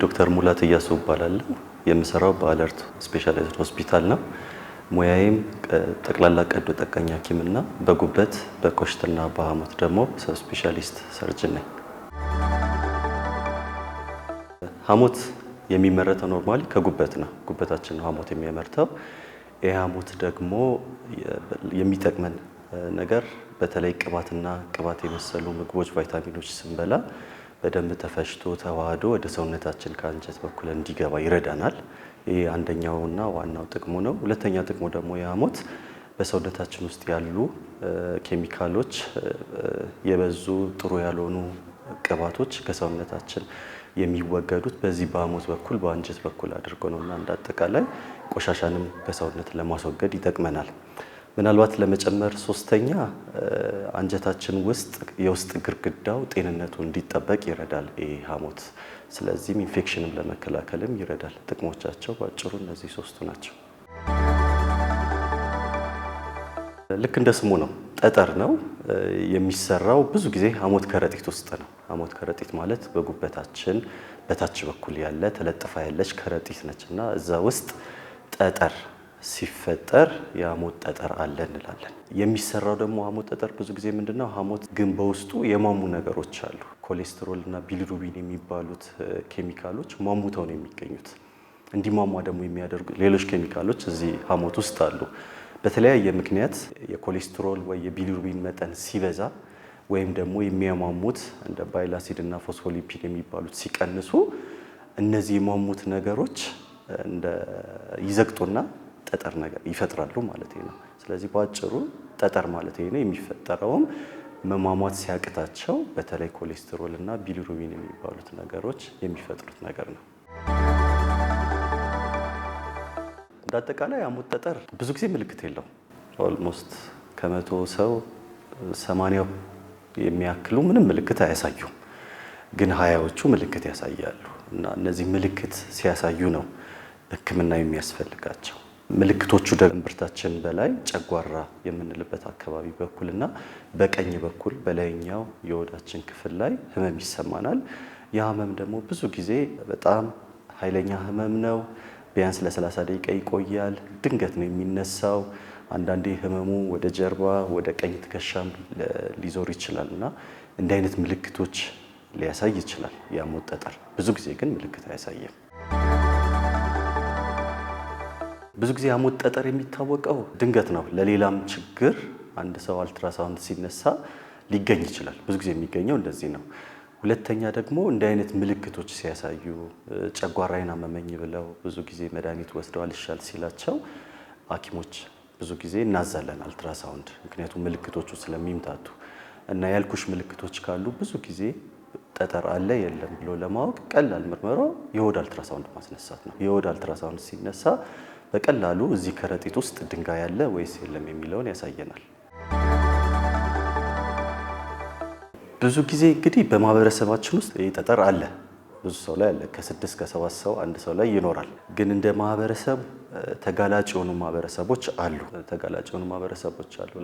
ዶክተር ሙላት እያሱ እባላለሁ። የምሰራው በአለርት ስፔሻላይዝድ ሆስፒታል ነው። ሙያዬም ጠቅላላ ቀዶ ጠቃኝ ሐኪምና በጉበት በኮሽትና በሐሞት ደግሞ ሰብ ስፔሻሊስት ሰርጅን ነኝ። ሐሞት የሚመረተው ኖርማሊ ከጉበት ነው። ጉበታችን ነው ሐሞት የሚያመርተው። ይህ ሐሞት ደግሞ የሚጠቅመን ነገር በተለይ ቅባትና ቅባት የመሰሉ ምግቦች፣ ቫይታሚኖች ስንበላ በደንብ ተፈጭቶ ተዋህዶ ወደ ሰውነታችን ከአንጀት በኩል እንዲገባ ይረዳናል። ይሄ አንደኛውና ዋናው ጥቅሙ ነው። ሁለተኛ ጥቅሙ ደግሞ የሐሞት በሰውነታችን ውስጥ ያሉ ኬሚካሎች የበዙ ጥሩ ያልሆኑ ቅባቶች ከሰውነታችን የሚወገዱት በዚህ በሐሞት በኩል በአንጀት በኩል አድርጎ ነውና እንዳጠቃላይ ቆሻሻንም ከሰውነት ለማስወገድ ይጠቅመናል። ምናልባት ለመጨመር ሶስተኛ አንጀታችን ውስጥ የውስጥ ግድግዳው ጤንነቱ እንዲጠበቅ ይረዳል ይሄ ሐሞት። ስለዚህም ኢንፌክሽንም ለመከላከልም ይረዳል። ጥቅሞቻቸው ባጭሩ እነዚህ ሶስቱ ናቸው። ልክ እንደ ስሙ ነው፣ ጠጠር ነው የሚሰራው። ብዙ ጊዜ ሐሞት ከረጢት ውስጥ ነው። ሐሞት ከረጢት ማለት በጉበታችን በታች በኩል ያለ ተለጥፋ ያለች ከረጢት ነችና እዛ ውስጥ ጠጠር ሲፈጠር የሐሞት ጠጠር አለ እንላለን። የሚሰራው ደግሞ ሐሞት ጠጠር ብዙ ጊዜ ምንድነው? ሐሞት ግን በውስጡ የሟሙ ነገሮች አሉ። ኮሌስትሮል እና ቢሊሩቢን የሚባሉት ኬሚካሎች ሟሙተው ነው የሚገኙት። እንዲሟሟ ደግሞ የሚያደርጉ ሌሎች ኬሚካሎች እዚህ ሐሞት ውስጥ አሉ። በተለያየ ምክንያት የኮሌስትሮል ወይ የቢሊሩቢን መጠን ሲበዛ ወይም ደግሞ የሚያሟሙት እንደ ባይል አሲድ እና ፎስፎሊፒድ የሚባሉት ሲቀንሱ እነዚህ የሟሙት ነገሮች እንደ ይዘግጡና ጠጠር ነገር ይፈጥራሉ ማለት ነው። ስለዚህ በአጭሩ ጠጠር ማለት ነው። የሚፈጠረውም መሟሟት ሲያቅታቸው በተለይ ኮሌስትሮል እና ቢሊሩቢን የሚባሉት ነገሮች የሚፈጥሩት ነገር ነው። እንዳጠቃላይ ሐሞት ጠጠር ብዙ ጊዜ ምልክት የለውም። ኦልሞስት ከመቶ ሰው 80 የሚያክሉ ምንም ምልክት አያሳዩም። ግን 20ዎቹ ምልክት ያሳያሉ እና እነዚህ ምልክት ሲያሳዩ ነው ሕክምና የሚያስፈልጋቸው። ምልክቶቹ ደግሞ እምብርታችን በላይ ጨጓራ የምንልበት አካባቢ በኩልና በቀኝ በኩል በላይኛው የሆዳችን ክፍል ላይ ህመም ይሰማናል። ያ ህመም ደግሞ ብዙ ጊዜ በጣም ኃይለኛ ህመም ነው። ቢያንስ ለ30 ደቂቃ ይቆያል። ድንገት ነው የሚነሳው። አንዳንዴ ህመሙ ወደ ጀርባ ወደ ቀኝ ትከሻም ሊዞር ይችላል እና እንዲህ አይነት ምልክቶች ሊያሳይ ይችላል የሐሞት ጠጠር። ብዙ ጊዜ ግን ምልክት አያሳይም። ብዙ ጊዜ ሐሞት ጠጠር የሚታወቀው ድንገት ነው። ለሌላም ችግር አንድ ሰው አልትራሳውንድ ሲነሳ ሊገኝ ይችላል። ብዙ ጊዜ የሚገኘው እንደዚህ ነው። ሁለተኛ ደግሞ እንዲህ አይነት ምልክቶች ሲያሳዩ ጨጓራዬን አመመኝ ብለው ብዙ ጊዜ መድኃኒት ወስደው አልሻል ሲላቸው ሐኪሞች ብዙ ጊዜ እናዛለን አልትራሳውንድ፣ ምክንያቱም ምልክቶቹ ስለሚምታቱ እና ያልኩሽ ምልክቶች ካሉ ብዙ ጊዜ ጠጠር አለ የለም ብሎ ለማወቅ ቀላል ምርመራው የሆድ አልትራሳውንድ ማስነሳት ነው። የሆድ አልትራሳውንድ ሲነሳ በቀላሉ እዚህ ከረጢት ውስጥ ድንጋይ አለ ወይስ የለም የሚለውን ያሳየናል። ብዙ ጊዜ እንግዲህ በማህበረሰባችን ውስጥ ይህ ጠጠር አለ፣ ብዙ ሰው ላይ አለ። ከ6 እስከ 7 ሰው አንድ ሰው ላይ ይኖራል። ግን እንደ ማህበረሰብ ተጋላጭ የሆኑ ማህበረሰቦች አሉ።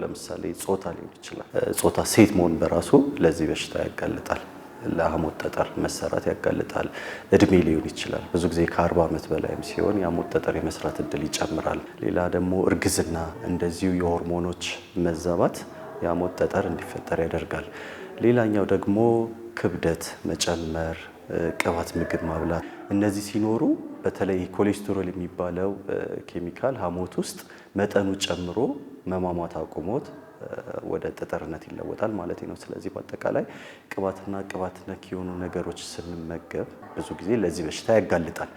ለምሳሌ ጾታ ሊሆን ይችላል። ጾታ ሴት መሆን በራሱ ለዚህ በሽታ ያጋልጣል። ለሐሞት ጠጠር መሰራት ያጋልጣል። እድሜ ሊሆን ይችላል። ብዙ ጊዜ ከ40 ዓመት በላይም ሲሆን የሐሞት ጠጠር የመስራት እድል ይጨምራል። ሌላ ደግሞ እርግዝና፣ እንደዚሁ የሆርሞኖች መዛባት የሐሞት ጠጠር እንዲፈጠር ያደርጋል። ሌላኛው ደግሞ ክብደት መጨመር፣ ቅባት ምግብ ማብላት፣ እነዚህ ሲኖሩ በተለይ ኮሌስትሮል የሚባለው ኬሚካል ሐሞት ውስጥ መጠኑ ጨምሮ መሟሟት አቁሞት ወደ ጠጠርነት ይለወጣል ማለት ነው። ስለዚህ በአጠቃላይ ቅባትና ቅባት ነክ የሆኑ ነገሮች ስንመገብ ብዙ ጊዜ ለዚህ በሽታ ያጋልጣል።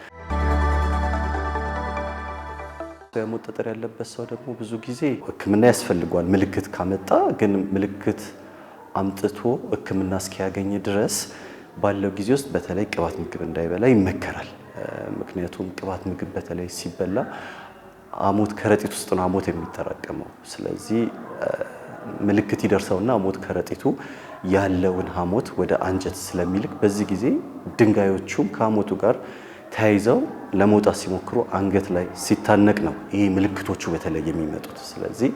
የሐሞት ጠጠር ያለበት ሰው ደግሞ ብዙ ጊዜ ሕክምና ያስፈልገዋል። ምልክት ካመጣ ግን ምልክት አምጥቶ ሕክምና እስኪያገኝ ድረስ ባለው ጊዜ ውስጥ በተለይ ቅባት ምግብ እንዳይበላ ይመከራል። ምክንያቱም ቅባት ምግብ በተለይ ሲበላ ሐሞት ከረጢት ውስጥ ነው ሐሞት የሚጠራቀመው። ስለዚህ ምልክት ይደርሰውና ሐሞት ከረጢቱ ያለውን ሐሞት ወደ አንጀት ስለሚልክ በዚህ ጊዜ ድንጋዮቹም ከሐሞቱ ጋር ተያይዘው ለመውጣት ሲሞክሩ አንገት ላይ ሲታነቅ ነው ይሄ ምልክቶቹ በተለይ የሚመጡት። ስለዚህ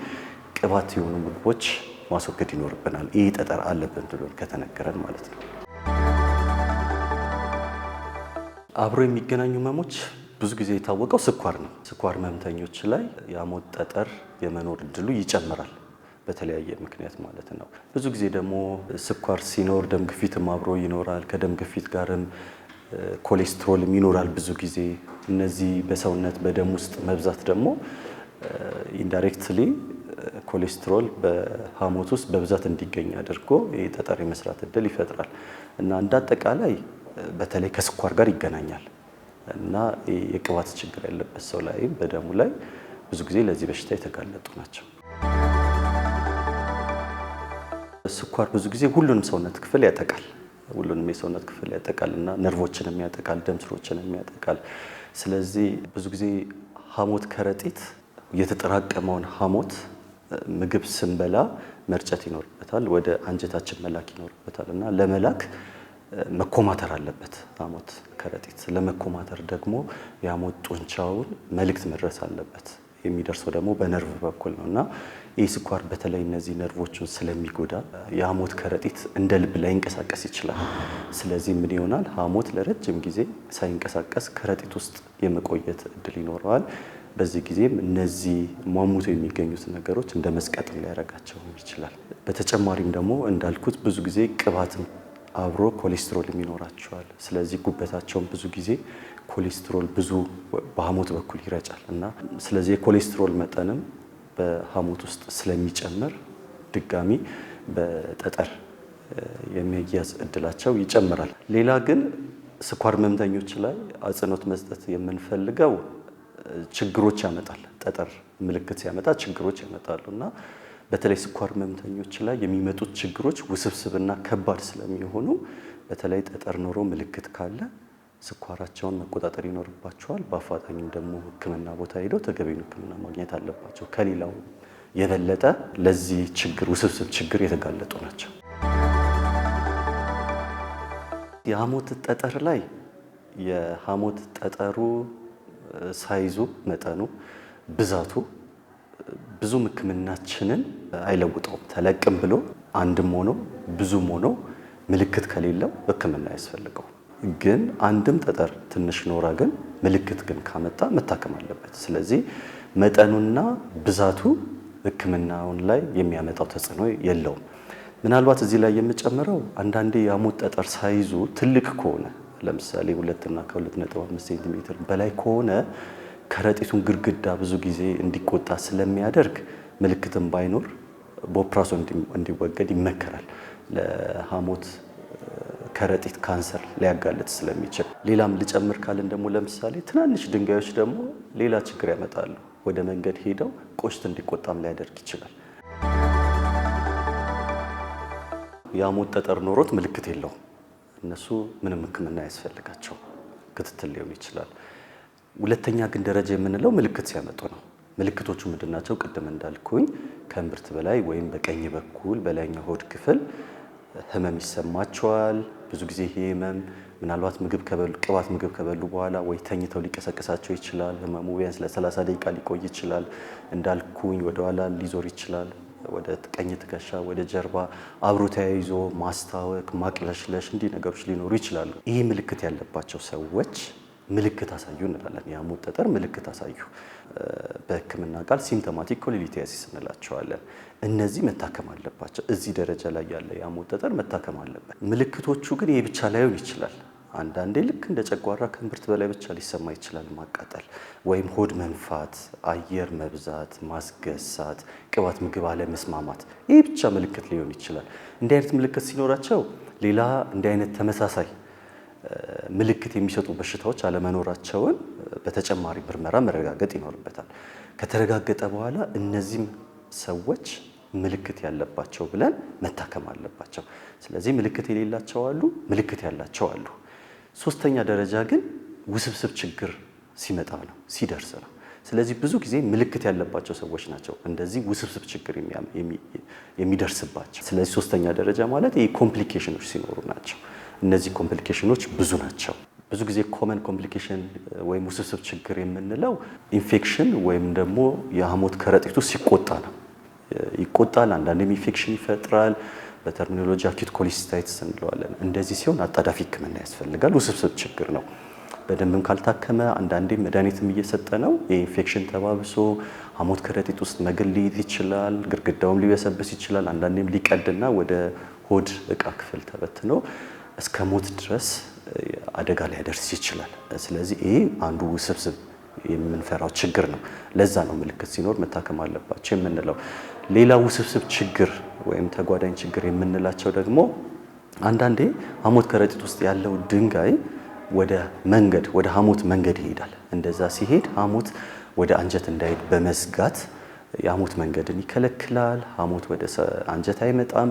ቅባት የሆኑ ምግቦች ማስወገድ ይኖርብናል። ይሄ ጠጠር አለብን ብሎ ከተነገረን ማለት ነው። አብሮ የሚገናኙ ህመሞች ብዙ ጊዜ የታወቀው ስኳር ነው። ስኳር ህመምተኞች ላይ የሐሞት ጠጠር የመኖር እድሉ ይጨምራል፣ በተለያየ ምክንያት ማለት ነው። ብዙ ጊዜ ደግሞ ስኳር ሲኖር ደም ግፊትም አብሮ ይኖራል። ከደም ግፊት ጋርም ኮሌስትሮልም ይኖራል ብዙ ጊዜ። እነዚህ በሰውነት በደም ውስጥ መብዛት ደግሞ ኢንዳይሬክትሊ ኮሌስትሮል በሐሞት ውስጥ በብዛት እንዲገኝ አድርጎ ጠጠር የመስራት እድል ይፈጥራል እና እንዳጠቃላይ በተለይ ከስኳር ጋር ይገናኛል እና የቅባት ችግር ያለበት ሰው ላይ በደሙ ላይ ብዙ ጊዜ ለዚህ በሽታ የተጋለጡ ናቸው። ስኳር ብዙ ጊዜ ሁሉንም ሰውነት ክፍል ያጠቃል። ሁሉንም የሰውነት ክፍል ያጠቃል እና ነርቮችንም ያጠቃል፣ ደም ስሮችንም ያጠቃል። ስለዚህ ብዙ ጊዜ ሐሞት ከረጢት የተጠራቀመውን ሐሞት ምግብ ስንበላ መርጨት ይኖርበታል፣ ወደ አንጀታችን መላክ ይኖርበታል እና ለመላክ መኮማተር አለበት። ሐሞት ከረጢት ለመኮማተር ደግሞ የሐሞት ጡንቻውን መልእክት መድረስ አለበት። የሚደርሰው ደግሞ በነርቭ በኩል ነው እና ይህ ስኳር በተለይ እነዚህ ነርቮችን ስለሚጎዳ የሐሞት ከረጢት እንደ ልብ ላይንቀሳቀስ ይችላል። ስለዚህ ምን ይሆናል? ሐሞት ለረጅም ጊዜ ሳይንቀሳቀስ ከረጢት ውስጥ የመቆየት እድል ይኖረዋል። በዚህ ጊዜም እነዚህ ሟሙቶ የሚገኙት ነገሮች እንደ መስቀጥም ሊያደርጋቸው ይችላል። በተጨማሪም ደግሞ እንዳልኩት ብዙ ጊዜ ቅባትም አብሮ ኮሌስትሮልም ይኖራቸዋል። ስለዚህ ጉበታቸውን ብዙ ጊዜ ኮሌስትሮል ብዙ በሐሞት በኩል ይረጫል እና ስለዚህ የኮሌስትሮል መጠንም በሐሞት ውስጥ ስለሚጨምር ድጋሚ በጠጠር የመያዝ እድላቸው ይጨምራል። ሌላ ግን ስኳር ህመምተኞች ላይ አጽንኦት መስጠት የምንፈልገው ችግሮች ያመጣል። ጠጠር ምልክት ሲያመጣ ችግሮች ያመጣሉ እና በተለይ ስኳር ህመምተኞች ላይ የሚመጡት ችግሮች ውስብስብና ከባድ ስለሚሆኑ በተለይ ጠጠር ኖሮ ምልክት ካለ ስኳራቸውን መቆጣጠር ይኖርባቸዋል። በአፋጣኝም ደግሞ ሕክምና ቦታ ሄደው ተገቢውን ሕክምና ማግኘት አለባቸው። ከሌላው የበለጠ ለዚህ ችግር ውስብስብ ችግር የተጋለጡ ናቸው። የሐሞት ጠጠር ላይ የሐሞት ጠጠሩ ሳይዙ፣ መጠኑ፣ ብዛቱ ብዙም ሕክምናችንን አይለውጠውም። ተለቅም ብሎ አንድም ሆኖ ብዙም ሆኖ ምልክት ከሌለው ሕክምና ያስፈልገው። ግን አንድም ጠጠር ትንሽ ኖራ ግን ምልክት ግን ካመጣ መታከም አለበት። ስለዚህ መጠኑና ብዛቱ ሕክምናውን ላይ የሚያመጣው ተጽዕኖ የለውም። ምናልባት እዚህ ላይ የምጨምረው አንዳንዴ የሐሞት ጠጠር ሳይዙ ትልቅ ከሆነ ለምሳሌ 2 እና ከ2.5 ሴንቲሜትር በላይ ከሆነ ከረጢቱን ግድግዳ ብዙ ጊዜ እንዲቆጣ ስለሚያደርግ ምልክትም ባይኖር በኦፕራሲዮን እንዲወገድ ይመከራል። ለሐሞት ከረጢት ካንሰር ሊያጋልጥ ስለሚችል። ሌላም ልጨምር ካልን ደግሞ ለምሳሌ ትናንሽ ድንጋዮች ደግሞ ሌላ ችግር ያመጣሉ። ወደ መንገድ ሄደው ቆሽት እንዲቆጣም ሊያደርግ ይችላል። የሐሞት ጠጠር ኖሮት ምልክት የለውም። እነሱ ምንም ሕክምና ያስፈልጋቸው ክትትል ሊሆን ይችላል። ሁለተኛ ግን ደረጃ የምንለው ምልክት ሲያመጡ ነው። ምልክቶቹ ምንድናቸው? ቅድም እንዳልኩኝ ከእምብርት በላይ ወይም በቀኝ በኩል በላይኛው ሆድ ክፍል ህመም ይሰማቸዋል። ብዙ ጊዜ ይሄ ህመም ምናልባት ቅባት ምግብ ከበሉ በኋላ ወይ ተኝተው ሊቀሰቅሳቸው ይችላል። ህመሙ ቢያንስ ለ30 ደቂቃ ሊቆይ ይችላል። እንዳልኩኝ ወደ ኋላ ሊዞር ይችላል፣ ወደ ቀኝ ትከሻ፣ ወደ ጀርባ አብሮ ተያይዞ ማስታወክ፣ ማቅለሽለሽ እንዲህ ነገሮች ሊኖሩ ይችላሉ። ይህ ምልክት ያለባቸው ሰዎች ምልክት አሳዩ እንላለን። የሐሞት ጠጠር ምልክት አሳዩ። በህክምና ቃል ሲምፕቶማቲክ ኮሊሊቲያሲስ እንላቸዋለን። እነዚህ መታከም አለባቸው። እዚህ ደረጃ ላይ ያለ የሐሞት ጠጠር መታከም አለበት። ምልክቶቹ ግን ይህ ብቻ ላይሆን ይችላል። አንዳንዴ ልክ እንደ ጨጓራ ከእምብርት በላይ ብቻ ሊሰማ ይችላል። ማቃጠል ወይም ሆድ መንፋት፣ አየር መብዛት፣ ማስገሳት፣ ቅባት ምግብ አለመስማማት፣ ይህ ብቻ ምልክት ሊሆን ይችላል። እንዲህ አይነት ምልክት ሲኖራቸው ሌላ እንዲህ አይነት ተመሳሳይ ምልክት የሚሰጡ በሽታዎች አለመኖራቸውን በተጨማሪ ምርመራ መረጋገጥ ይኖርበታል። ከተረጋገጠ በኋላ እነዚህም ሰዎች ምልክት ያለባቸው ብለን መታከም አለባቸው። ስለዚህ ምልክት የሌላቸው አሉ፣ ምልክት ያላቸው አሉ። ሶስተኛ ደረጃ ግን ውስብስብ ችግር ሲመጣ ነው፣ ሲደርስ ነው። ስለዚህ ብዙ ጊዜ ምልክት ያለባቸው ሰዎች ናቸው እንደዚህ ውስብስብ ችግር የሚደርስባቸው። ስለዚህ ሶስተኛ ደረጃ ማለት ይሄ ኮምፕሊኬሽኖች ሲኖሩ ናቸው። እነዚህ ኮምፕሊኬሽኖች ብዙ ናቸው። ብዙ ጊዜ ኮመን ኮምፕሊኬሽን ወይም ውስብስብ ችግር የምንለው ኢንፌክሽን ወይም ደግሞ የሐሞት ከረጢቱ ሲቆጣ ነው። ይቆጣል፣ አንዳንድም ኢንፌክሽን ይፈጥራል። በተርሚኖሎጂ አኪዩት ኮሊሲስታይትስ እንለዋለን። እንደዚህ ሲሆን አጣዳፊ ሕክምና ያስፈልጋል። ውስብስብ ችግር ነው። በደንብም ካልታከመ አንዳንዴ መድኃኒትም እየሰጠ ነው የኢንፌክሽን ተባብሶ ሐሞት ከረጢት ውስጥ መግል ሊይዝ ይችላል፣ ግድግዳውም ሊበሰብስ ይችላል። አንዳንዴም ሊቀድና ወደ ሆድ እቃ ክፍል ተበትኖ እስከ ሞት ድረስ አደጋ ሊያደርስ ይችላል። ስለዚህ ይሄ አንዱ ውስብስብ የምንፈራው ችግር ነው። ለዛ ነው ምልክት ሲኖር መታከም አለባቸው የምንለው። ሌላ ውስብስብ ችግር ወይም ተጓዳኝ ችግር የምንላቸው ደግሞ አንዳንዴ ሐሞት ከረጢት ውስጥ ያለው ድንጋይ ወደ ሐሞት መንገድ ይሄዳል። እንደዛ ሲሄድ ሐሞት ወደ አንጀት እንዳይሄድ በመስጋት የሐሞት መንገድን ይከለክላል። ሐሞት ወደ አንጀት አይመጣም።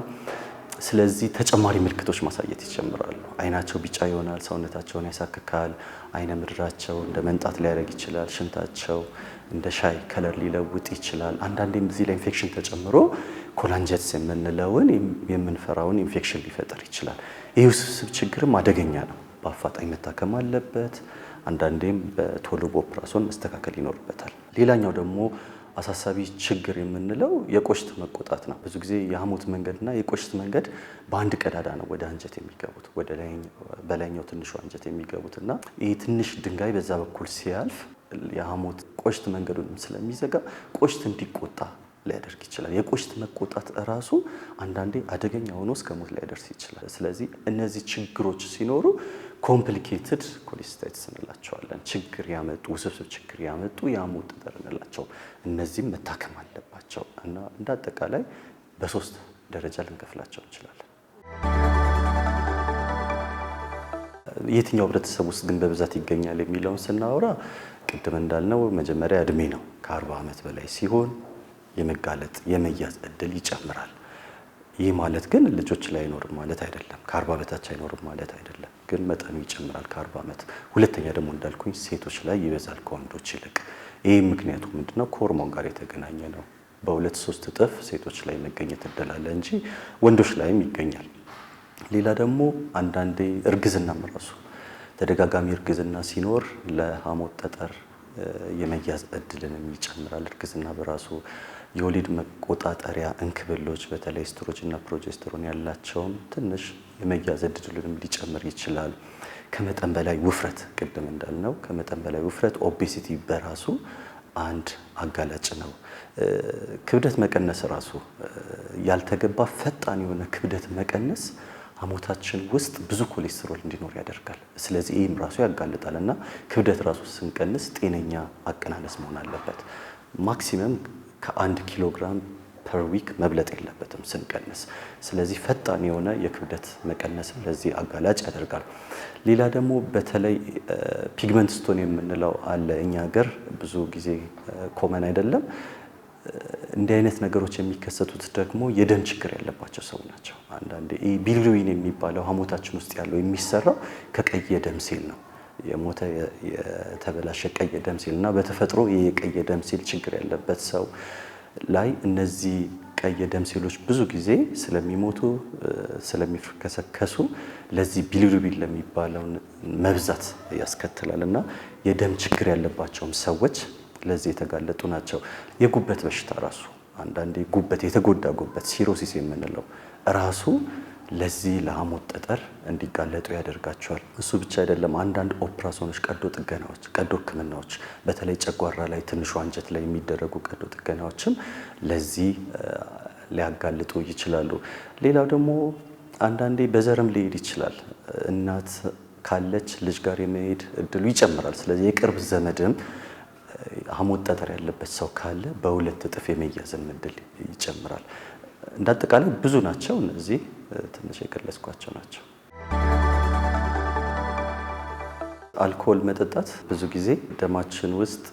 ስለዚህ ተጨማሪ ምልክቶች ማሳየት ይጀምራሉ። አይናቸው ቢጫ ይሆናል፣ ሰውነታቸውን ያሳክካል፣ አይነ ምድራቸው እንደ መንጣት ሊያደርግ ይችላል፣ ሽንታቸው እንደ ሻይ ከለር ሊለውጥ ይችላል። አንዳንዴም እዚህ ላይ ኢንፌክሽን ተጨምሮ ኮላንጀትስ የምንለውን የምንፈራውን ኢንፌክሽን ሊፈጠር ይችላል። ይህ ውስብስብ ችግርም አደገኛ ነው። በአፋጣኝ መታከም አለበት። አንዳንዴም በቶሎ በኦፕራሲዮን መስተካከል ይኖርበታል። ሌላኛው ደግሞ አሳሳቢ ችግር የምንለው የቆሽት መቆጣት ነው። ብዙ ጊዜ የሐሞት መንገድና የቆሽት መንገድ በአንድ ቀዳዳ ነው ወደ አንጀት የሚገቡት፣ በላይኛው ትንሹ አንጀት የሚገቡትና ይህ ትንሽ ድንጋይ በዛ በኩል ሲያልፍ የሐሞት ቆሽት መንገዱንም ስለሚዘጋ ቆሽት እንዲቆጣ ሊያደርግ ይችላል። የቆሽት መቆጣት እራሱ አንዳንዴ አደገኛ ሆኖ እስከ ሞት ሊያደርስ ይችላል። ስለዚህ እነዚህ ችግሮች ሲኖሩ ኮምፕሊኬትድ ኮሊስታይትስ እንላቸዋለን። ውስብስብ ችግር ያመጡ የሐሞት ጠጠር እንላቸው። እነዚህም መታከም አለባቸው እና እንደ አጠቃላይ በ3 ደረጃ ልንከፍላቸው እንችላለን። የትኛው ህብረተሰብ ውስጥ ግን በብዛት ይገኛል የሚለውን ስናወራ ቅድም እንዳልነው መጀመሪያ እድሜ ነው። ከ40 ዓመት በላይ ሲሆን የመጋለጥ የመያዝ እድል ይጨምራል። ይህ ማለት ግን ልጆች ላይ አይኖርም ማለት አይደለም። ከ40 በታች አይኖርም ማለት አይደለም፣ ግን መጠኑ ይጨምራል ከ40 ዓመት። ሁለተኛ ደግሞ እንዳልኩኝ ሴቶች ላይ ይበዛል ከወንዶች ይልቅ። ይህ ምክንያቱ ምንድነው? ከሆርሞን ጋር የተገናኘ ነው። በ2-3 እጥፍ ሴቶች ላይ መገኘት እድል አለ እንጂ ወንዶች ላይም ይገኛል። ሌላ ደግሞ አንዳንዴ እርግዝናም ራሱ ተደጋጋሚ እርግዝና ሲኖር ለሐሞት ጠጠር የመያዝ እድልንም ይጨምራል። እርግዝና በራሱ የወሊድ መቆጣጠሪያ እንክብሎች በተለይ ኤስትሮጅን እና ፕሮጀስተሮን ያላቸውን ትንሽ የመያዝ እድልንም ሊጨምር ይችላል። ከመጠን በላይ ውፍረት፣ ቅድም እንዳልነው ከመጠን በላይ ውፍረት ኦቤሲቲ በራሱ አንድ አጋላጭ ነው። ክብደት መቀነስ ራሱ ያልተገባ ፈጣን የሆነ ክብደት መቀነስ ሐሞታችን ውስጥ ብዙ ኮሌስትሮል እንዲኖር ያደርጋል። ስለዚህ ይህም ራሱ ያጋልጣል እና ክብደት ራሱ ስንቀንስ ጤነኛ አቀናነስ መሆን አለበት። ማክሲመም ከ1 ኪሎ ግራም ፐር ዊክ መብለጥ የለበትም ስንቀንስ። ስለዚህ ፈጣን የሆነ የክብደት መቀነስም ለዚህ አጋላጭ ያደርጋል። ሌላ ደግሞ በተለይ ፒግመንት ስቶን የምንለው አለ እኛ ሀገር ብዙ ጊዜ ኮመን አይደለም። እንዲህ አይነት ነገሮች የሚከሰቱት ደግሞ የደም ችግር ያለባቸው ሰው ናቸው። አንዳንዴ ቢሊሩቢን የሚባለው ሐሞታችን ውስጥ ያለው የሚሰራው ከቀይ የደም ሴል ነው። የሞተ የተበላሸ ቀይ ደም ሴል እና በተፈጥሮ የቀይ ደም ሴል ችግር ያለበት ሰው ላይ እነዚህ ቀይ ደም ሴሎች ብዙ ጊዜ ስለሚሞቱ ስለሚከሰከሱ ለዚህ ቢሊሩቢን ለሚባለው መብዛት ያስከትላል እና የደም ችግር ያለባቸውም ሰዎች ለዚህ የተጋለጡ ናቸው። የጉበት በሽታ ራሱ አንዳንዴ የተጎዳ ጉበት ሲሮሲስ የምንለው ራሱ ለዚህ ለሐሞት ጠጠር እንዲጋለጡ ያደርጋቸዋል። እሱ ብቻ አይደለም። አንዳንድ ኦፕራሲዮኖች፣ ቀዶ ሕክምናዎች በተለይ ጨጓራ ላይ ትንሹ አንጀት ላይ የሚደረጉ ቀዶ ጥገናዎችም ለዚህ ሊያጋልጡ ይችላሉ። ሌላው ደግሞ አንዳንዴ በዘርም ሊሄድ ይችላል። እናት ካለች ልጅ ጋር የመሄድ እድሉ ይጨምራል። ስለዚህ የቅርብ ዘመድም ሐሞት ጠጠር ያለበት ሰው ካለ በ2 እጥፍ የመያዝን እድል ይጨምራል። እንዳጠቃላይ ብዙ ናቸው። እነዚህ ትንሽ የገለጽኳቸው ናቸው። አልኮል መጠጣት ብዙ ጊዜ ደማችን ውስጥ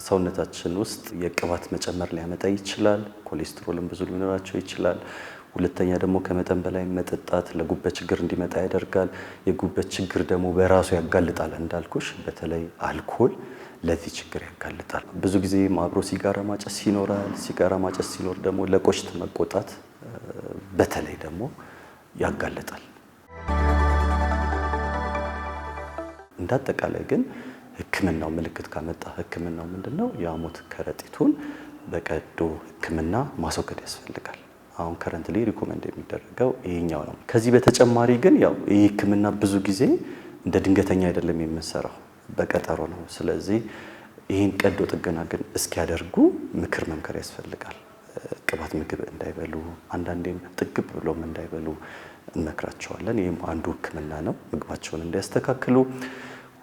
ሰውነታችን ውስጥ የቅባት መጨመር ሊያመጣ ይችላል። ኮሌስትሮልም ብዙ ሊኖራቸው ይችላል። ሁለተኛ ደግሞ ከመጠን በላይ መጠጣት ለጉበት ችግር እንዲመጣ ያደርጋል። የጉበት ችግር ደግሞ በራሱ ያጋልጣል። እንዳልኩሽ በተለይ አልኮል ለዚህ ችግር ያጋልጣል። ብዙ ጊዜ አብሮ ሲጋራ ማጨስ ይኖራል። ሲጋራ ማጨስ ሲኖር ደግሞ ለቆሽት መቆጣት በተለይ ደግሞ ያጋልጣል። እንዳጠቃላይ ግን ሕክምናው ምልክት ካመጣ ሕክምናው ምንድነው? የሐሞት ከረጢቱን በቀዶ ሕክምና ማስወገድ ያስፈልጋል። አሁን ከረንትሊ ሪኮመንድ የሚደረገው ይሄኛው ነው። ከዚህ በተጨማሪ ግን ይህ ሕክምና ብዙ ጊዜ እንደ ድንገተኛ አይደለም የምንሰራው። በቀጠሮ ነው። ስለዚህ ይህን ቀዶ ጥገና ግን እስኪያደርጉ ምክር መምከር ያስፈልጋል። ቅባት ምግብ እንዳይበሉ፣ አንዳንዴም ጥግብ ብሎም እንዳይበሉ እንመክራቸዋለን። ይህም አንዱ ሕክምና ነው፣ ምግባቸውን እንዲያስተካክሉ።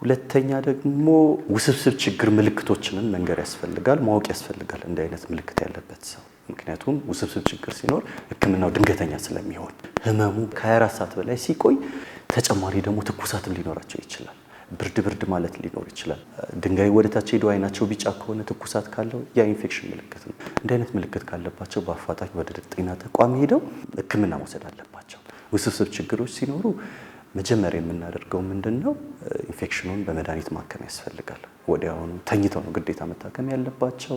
ሁለተኛ ደግሞ ውስብስብ ችግር ምልክቶችንን መንገር ያስፈልጋል፣ ማወቅ ያስፈልጋል እንዲህ አይነት ምልክት ያለበት ሰው። ምክንያቱም ውስብስብ ችግር ሲኖር ሕክምናው ድንገተኛ ስለሚሆን ህመሙ ከ24 ሰዓት በላይ ሲቆይ ተጨማሪ ደግሞ ትኩሳትም ሊኖራቸው ይችላል። ብርድ ማለት ሊኖር ይችላል። ድንጋይ ወደታች ሄዶ አይናቸው ቢጫ ከሆነ ትኩሳት ካለው ያ ኢንፌክሽን ምልክት ነው። እንዲህ አይነት ምልክት ካለባቸው በአፋጣኝ ወደ ጤና ተቋም ሄደው ሕክምና መውሰድ አለባቸው። ውስብስብ ችግሮች ሲኖሩ መጀመሪያ የምናደርገው ምንድነው? ኢንፌክሽኑን በመድኃኒት ማከም ያስፈልጋል። ወዲያውኑ ተኝተው ነው ግዴታ መታከም ያለባቸው።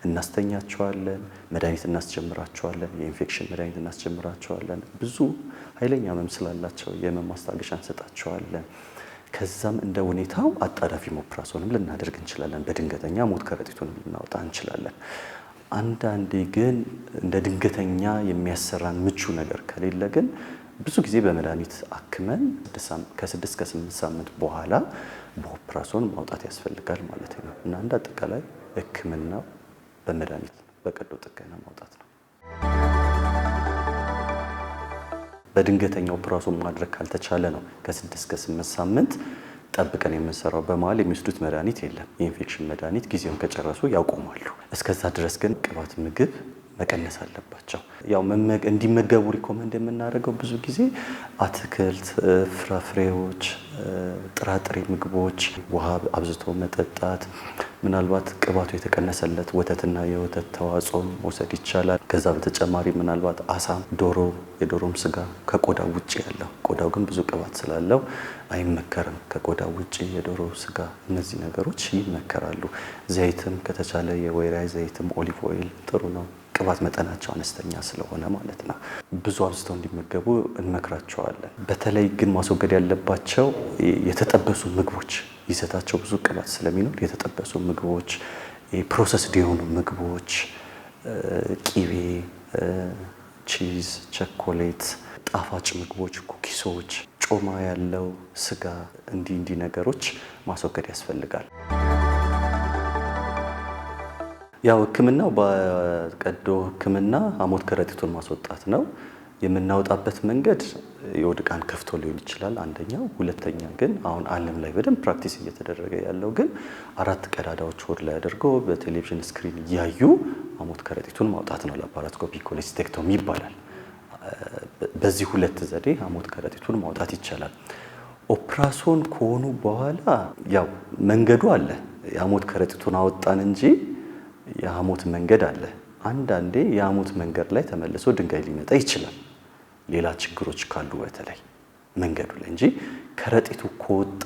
እናስተኛቸዋለን፣ መድኃኒት እናስጀምራቸዋለን፣ የኢንፌክሽን መድኃኒት እናስጀምራቸዋለን። ብዙ ኃይለኛ ህመም ስላላቸው የህመም ማስታገሻ እንሰጣቸዋለን። ከዛም እንደ ሁኔታው አጣዳፊ ኦፕራሲዮንም ልናደርግ እንችላለን። በድንገተኛ ሞት ከረጢቱንም ልናወጣ እንችላለን። አንዳንዴ ግን እንደ ድንገተኛ የሚያሰራን ምቹ ነገር ከሌለ ግን ብዙ ጊዜ በመድኃኒት አክመን ከ6 እስከ 8 ሳምንት በኋላ በኦፕራሲዮን ማውጣት ያስፈልጋል ማለት ነው። እና እንደ አጠቃላይ ሕክምናው በመድኃኒት በቀዶ ጥገና ማውጣት ነው። በድንገተኛ ኦፕራሲዮን ማድረግ ካልተቻለ ነው ከ6 እስከ 8 ሳምንት ጠብቀን የምንሰራው። በመሃል የሚወስዱት መድኃኒት የለም። የኢንፌክሽን መድኃኒት ጊዜውን ከጨረሱ ያቆማሉ። እስከዛ ድረስ ግን ቅባት ምግብ መቀነስ አለባቸው። ያው እንዲመገቡ ሪኮመንድ የምናደርገው ብዙ ጊዜ አትክልት፣ ፍራፍሬዎች፣ ጥራጥሬ ምግቦች፣ ውሃ አብዝቶ መጠጣት፣ ምናልባት ቅባቱ የተቀነሰለት ወተትና የወተት ተዋጽኦ መውሰድ ይቻላል። ከዛ በተጨማሪ ምናልባት አሳ፣ ዶሮ፣ የዶሮም ስጋ ከቆዳው ውጪ ያለው፣ ቆዳው ግን ብዙ ቅባት ስላለው አይመከርም። ከቆዳው ውጪ የዶሮ ስጋ፣ እነዚህ ነገሮች ይመከራሉ። ዘይትም ከተቻለ የወይራ ዘይትም ኦሊቭ ኦይል ጥሩ ነው። ቅባት መጠናቸው አነስተኛ ስለሆነ ማለት ነው። ብዙ አብዝተው እንዲመገቡ እንመክራቸዋለን። በተለይ ግን ማስወገድ ያለባቸው የተጠበሱ ምግቦች፣ ይዘታቸው ብዙ ቅባት ስለሚኖር የተጠበሱ ምግቦች፣ ፕሮሰስድ የሆኑ ምግቦች፣ ቂቤ፣ ቺዝ፣ ቸኮሌት፣ ጣፋጭ ምግቦች፣ ኩኪሶች፣ ጮማ ያለው ስጋ፣ እንዲህ ነገሮች ማስወገድ ያስፈልጋል። ያው ሕክምናው በቀዶ ሕክምና ሐሞት ከረጢቱን ማስወጣት ነው። የምናወጣበት መንገድ የሆድ ዕቃን ከፍቶ ሊሆን ይችላል አንደኛው። ሁለተኛ ግን አሁን ዓለም ላይ በደንብ ፕራክቲስ እየተደረገ ያለው ግን 4 ቀዳዳዎች ሆድ ላይ አድርገው በቴሌቪዥን ስክሪን እያዩ ሐሞት ከረጢቱን ማውጣት ነው። ላፓራስኮፒክ ኮሌሲስቴክቶሚ ይባላል። በዚህ 2 ዘዴ ሐሞት ከረጢቱን ማውጣት ይቻላል። ኦፕራሲዮን ከሆኑ በኋላ ያው መንገዱ አለ። የሐሞት ከረጢቱን አወጣን እንጂ የሐሞት መንገድ አለ። አንዳንዴ የሐሞት መንገድ ላይ ተመልሶ ድንጋይ ሊመጣ ይችላል። ሌላ ችግሮች ካሉ በተለይ መንገዱ ላይ እንጂ ከረጢቱ ከወጣ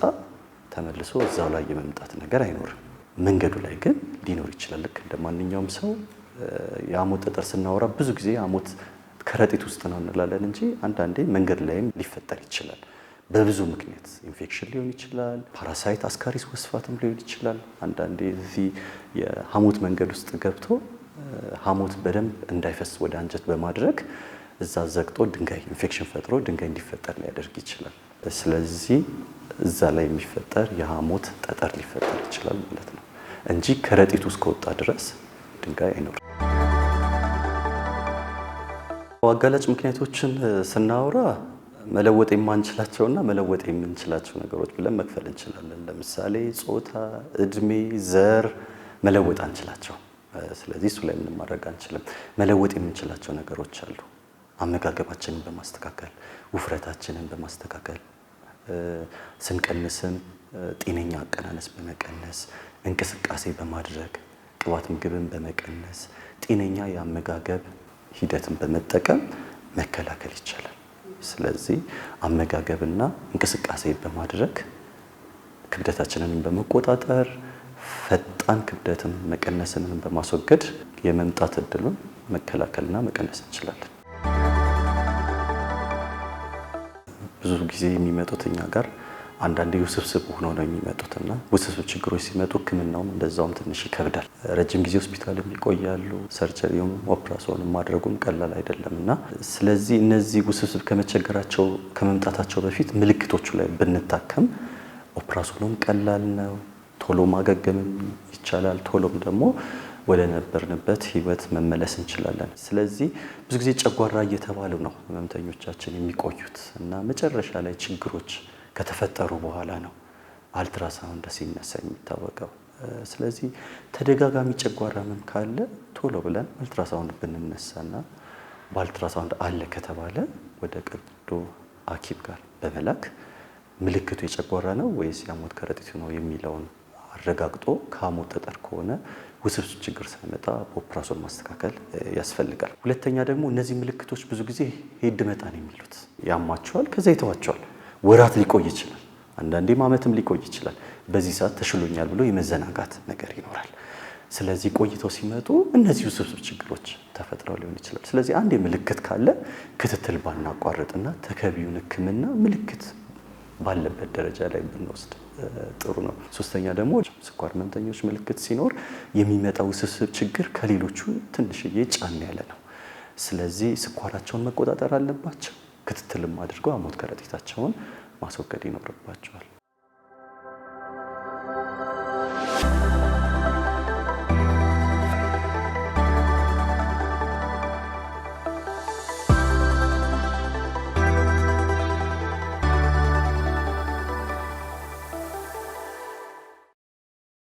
ተመልሶ እዛው ላይ የመምጣት ነገር አይኖርም። መንገዱ ላይ ግን ሊኖር ይችላል። ልክ እንደ ማንኛውም ሰው የሐሞት ጠጠር ስናወራ ብዙ ጊዜ ሐሞት ከረጢት ውስጥ ነው እንላለን እንጂ አንዳንዴ መንገድ ላይም ሊፈጠር ይችላል። በብዙ ምክንያት ኢንፌክሽን ሊሆን ይችላል፣ ፓራሳይት አስካሪስ ወስፋትም ሊሆን ይችላል። አንዳንዴ እዚህ የሐሞት መንገድ ውስጥ ገብቶ ሐሞት በደንብ እንዳይፈስ ወደ አንጀት በማድረግ እዛ ዘግቶ ድንጋይ ኢንፌክሽን ፈጥሮ ድንጋይ እንዲፈጠር ሊያደርግ ይችላል። ስለዚህ እዛ ላይ የሚፈጠር የሐሞት ጠጠር ሊፈጠር ይችላል ማለት ነው እንጂ ከረጢቱ እስከወጣ ድረስ ድንጋይ አይኖርም። አጋላጭ ምክንያቶችን ስናወራ መለወጥ የማንችላቸውና መለወጥ የምንችላቸው ነገሮች ብለን መክፈል እንችላለን። ለምሳሌ ጾታ፣ እድሜ፣ ዘር መለወጥ አንችላቸው። ስለዚህ እሱ ላይ ምንም ማድረግ አንችልም። መለወጥ የምንችላቸው ነገሮች አሉ። አመጋገባችንን በማስተካከል፣ ውፍረታችንን በማስተካከል፣ ስንቀንስም ጤነኛ አቀናነስ በመቀነስ፣ እንቅስቃሴ በማድረግ፣ ቅባት ምግብን በመቀነስ፣ ጤነኛ የአመጋገብ ሂደትን በመጠቀም መከላከል ይቻላል። ስለዚህ አመጋገብና እንቅስቃሴ በማድረግ ክብደታችንን በመቆጣጠር ፈጣን ክብደትን መቀነስን በማስወገድ የመምጣት እድሉን መከላከልና መቀነስ እንችላለን። ብዙ ጊዜ የሚመጡት እኛ ጋር አንዳንዴ ውስብስብ ሆነው ነው የሚመጡትና ውስብስብ ችግሮች ሲመጡ ሕክምናውም እንደዛውም ትንሽ ይከብዳል። ረጅም ጊዜ ሆስፒታል የሚቆያሉ። ሰርጀሪውም ኦፕራሲዮንም ማድረጉም ቀላል አይደለምና ስለዚህ እነዚህ ውስብስብ ከመቸገራቸው ከመምጣታቸው በፊት ምልክቶቹ ላይ ብንታከም ኦፕራሲዮኑም ቀላል ነው። ቶሎ ማገገምም ይቻላል። ቶሎም ደግሞ ወደ ነበርንበት ህይወት መመለስ እንችላለን። ስለዚህ ብዙ ጊዜ ጨጓራ እየተባሉ ነው ህመምተኞቻችን የሚቆዩት እና መጨረሻ ላይ ችግሮች ከተፈጠሩ በኋላ ነው አልትራሳውንድ ሲነሳ የሚታወቀው። ስለዚህ ተደጋጋሚ ጨጓራ ህመም ካለ ቶሎ ብለን አልትራሳውንድ ብንነሳና በአልትራሳውንድ አለ ከተባለ ወደ ቀዶ ሐኪም ጋር በመላክ ምልክቱ የጨጓራ ነው ወይስ የሐሞት ከረጢቱ ነው የሚለውን አረጋግጦ ከሐሞት ጠጠር ከሆነ ውስብስብ ችግር ሳይመጣ በኦፕራሲዮን ማስተካከል ያስፈልጋል። ሁለተኛ ደግሞ እነዚህ ምልክቶች ብዙ ጊዜ ሄድ መጣ ነው የሚሉት። ያማቸዋል፣ ከዛ ይተዋቸዋል። ወራት ሊቆይ ይችላል፣ አንዳንዴም ዓመትም ሊቆይ ይችላል። በዚህ ሰዓት ተሽሎኛል ብሎ የመዘናጋት ነገር ይኖራል። ስለዚህ ቆይተው ሲመጡ እነዚህ ውስብስብ ችግሮች ተፈጥረው ሊሆን ይችላል። ስለዚህ አንድ ምልክት ካለ ክትትል ባናቋርጥና ተገቢውን ሕክምና ምልክት ባለበት ደረጃ ላይ ብንወስድ ጥሩ ነው። ሶስተኛ ደግሞ ስኳር ህመምተኞች ምልክት ሲኖር የሚመጣው ውስብስብ ችግር ከሌሎቹ ትንሽዬ ጫን ያለ ነው። ስለዚህ ስኳራቸውን መቆጣጠር አለባቸው። ክትትልም አድርገው ሐሞት ከረጢታቸውን ማስወገድ ይኖርባቸዋል።